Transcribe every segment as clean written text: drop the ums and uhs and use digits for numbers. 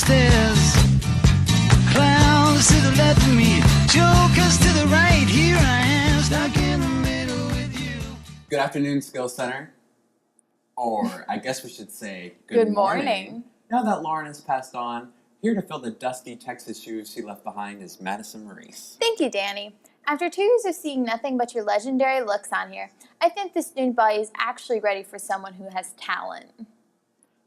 stairs. Clowns to the left of me, jokers to the right. Here I am, stuck in the middle with you. Good afternoon, Skills Center. Or I guess we should say good morning. Now that Lauren has passed on, here to fill the dusty Texas shoes she left behind is Madison Maurice. Thank you, Danny. After 2 years of seeing nothing but your legendary looks on here, I think the student body is actually ready for someone who has talent.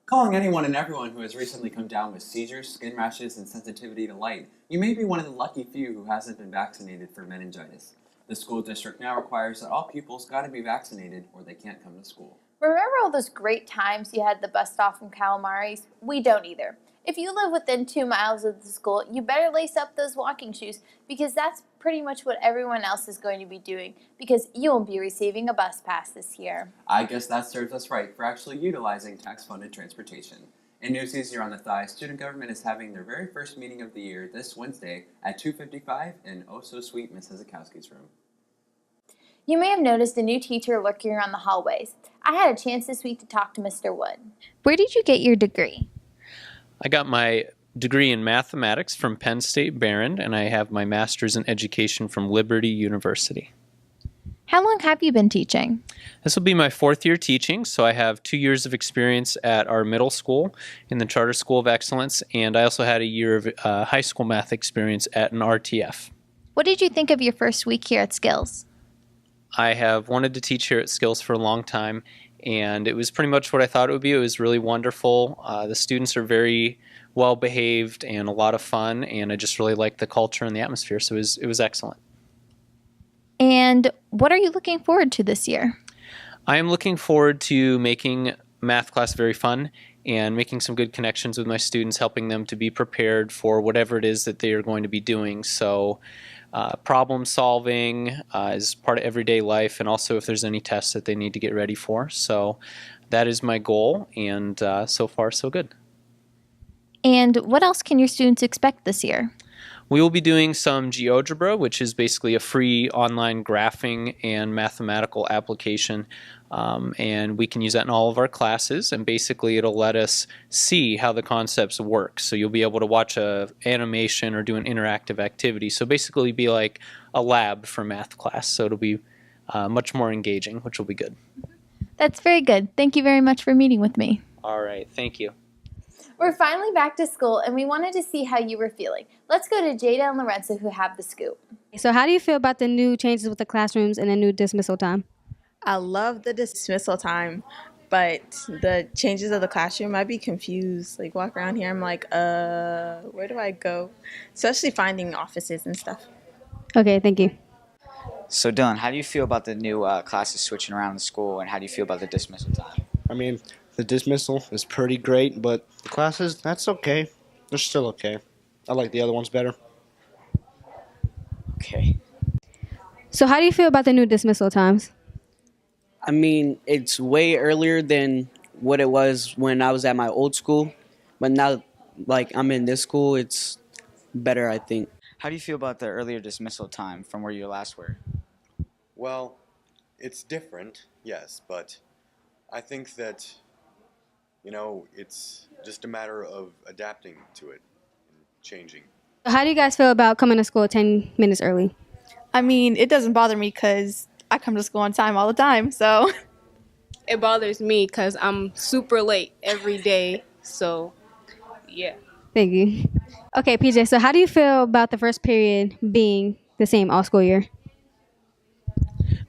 Calling anyone and everyone who has recently come down with seizures, skin rashes, and sensitivity to light, you may be one of the lucky few who hasn't been vaccinated for meningitis. The school district now requires that all pupils got to be vaccinated or they can't come to school. Remember all those great times you had the bus stop from Calamari's? We don't either. If you live within 2 miles of the school, you better lace up those walking shoes because that's pretty much what everyone else is going to be doing because you won't be receiving a bus pass this year. I guess that serves us right for actually utilizing tax-funded transportation. In Newsies, you're on the Thigh, student government is having their very first meeting of the year this Wednesday at 2:55 in oh-so-sweet Miss Hezekiowski's room. You may have noticed a new teacher lurking around the hallways. I had a chance this week to talk to Mr. Wood. Where did you get your degree? I got my degree in mathematics from Penn State Barron, and I have my master's in education from Liberty University. How long have you been teaching? This will be my 4th year teaching, so I have 2 years of experience at our middle school in the Charter School of Excellence, and I also had a year of high school math experience at an RTF. What did you think of your first week here at Skills? I have wanted to teach here at Skills for a long time, and it was pretty much what I thought it would be. It was really wonderful. The students are very well behaved and a lot of fun, and I just really liked the culture and the atmosphere, so it was excellent. And what are you looking forward to this year? I am looking forward to making math class very fun and making some good connections with my students, helping them to be prepared for whatever it is that they are going to be doing. So problem solving is part of everyday life, and also if there's any tests that they need to get ready for. So that is my goal, and so far so good. And what else can your students expect this year? We will be doing some GeoGebra, which is basically a free online graphing and mathematical application, and we can use that in all of our classes, and basically it'll let us see how the concepts work. So you'll be able to watch an animation or do an interactive activity. So basically be like a lab for math class, so it'll be much more engaging, which will be good. That's very good. Thank you very much for meeting with me. All right, thank you. We're finally back to school, and we wanted to see how you were feeling. Let's go to Jada and Lorenzo, who have the scoop. So how do you feel about the new changes with the classrooms and the new dismissal time? I love the dismissal time, but the changes of the classroom, I'd be confused. Like, walk around here, I'm like, where do I go? Especially finding offices and stuff. Okay, thank you. So Dylan, how do you feel about the new classes switching around the school, and how do you feel about the dismissal time? I mean, the dismissal is pretty great, but the classes, that's okay. They're still okay. I like the other ones better. Okay. So how do you feel about the new dismissal times? I mean, it's way earlier than what it was when I was at my old school, but now, like, I'm in this school, it's better, I think. How do you feel about the earlier dismissal time from where you last were? Well, it's different, yes, but I think that, it's just a matter of adapting to it and changing. How do you guys feel about coming to school 10 minutes early? I mean, it doesn't bother me because I come to school on time all the time, so. It bothers me because I'm super late every day, so yeah. Thank you. Okay, PJ, so how do you feel about the first period being the same all school year?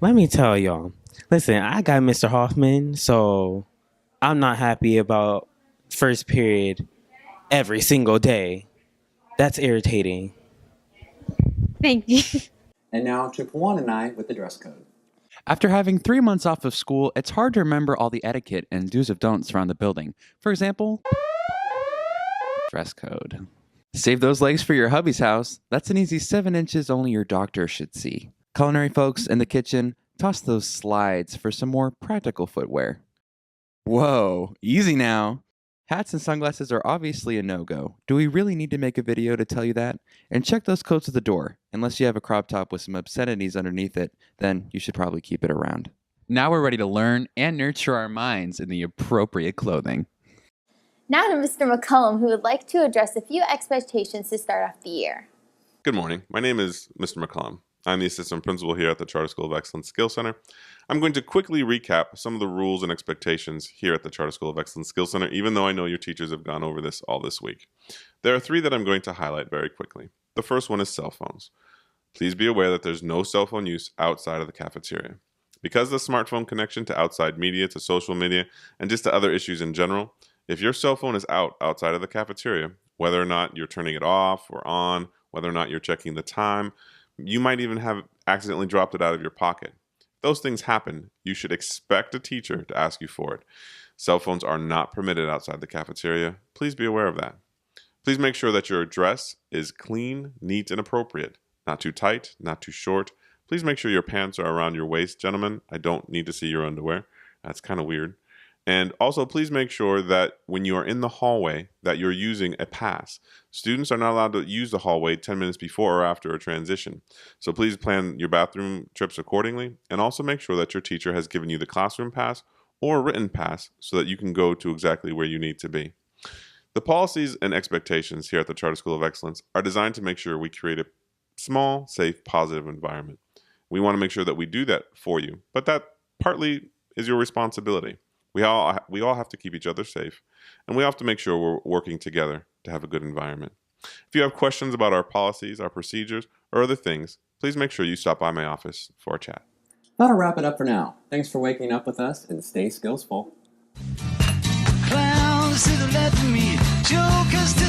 Let me tell y'all. Listen, I got Mr. Hoffman, so I'm not happy about first period every single day. That's irritating. Thank you. And now to Pawan and I with the dress code. After having 3 months off of school, it's hard to remember all the etiquette and do's of don'ts around the building. For example, dress code. Save those legs for your hubby's house. That's an easy 7 inches only your doctor should see. Culinary folks in the kitchen, toss those slides for some more practical footwear. Whoa, easy now. Hats and sunglasses are obviously a no-go. Do we really need to make a video to tell you that? And check those coats at the door. Unless you have a crop top with some obscenities underneath it, then you should probably keep it around. Now we're ready to learn and nurture our minds in the appropriate clothing. Now to Mr. McCullum, who would like to address a few expectations to start off the year. Good morning. My name is Mr. McCullum. I'm the assistant principal here at the Charter School of Excellence Skills Center. I'm going to quickly recap some of the rules and expectations here at the Charter School of Excellence Skills Center, even though I know your teachers have gone over this all this week. There are 3 that I'm going to highlight very quickly. The first one is cell phones. Please be aware that there's no cell phone use outside of the cafeteria. Because of the smartphone connection to outside media, to social media, and just to other issues in general, if your cell phone is outside of the cafeteria, whether or not you're turning it off or on, whether or not you're checking the time, you might even have accidentally dropped it out of your pocket. If those things happen, you should expect a teacher to ask you for it. Cell phones are not permitted outside the cafeteria. Please be aware of that. Please make sure that your dress is clean, neat, and appropriate. Not too tight, not too short. Please make sure your pants are around your waist, gentlemen. I don't need to see your underwear. That's kind of weird. And also, please make sure that when you are in the hallway that you're using a pass. Students are not allowed to use the hallway 10 minutes before or after a transition. So please plan your bathroom trips accordingly, and also make sure that your teacher has given you the classroom pass or a written pass so that you can go to exactly where you need to be. The policies and expectations here at the Charter School of Excellence are designed to make sure we create a small, safe, positive environment. We want to make sure that we do that for you, but that partly is your responsibility. We all have to keep each other safe, and we have to make sure we're working together to have a good environment. If you have questions about our policies, our procedures, or other things, please make sure you stop by my office for a chat. That'll wrap it up for now. Thanks for waking up with us, and stay skillsful. Clowns to the left of me, jokers to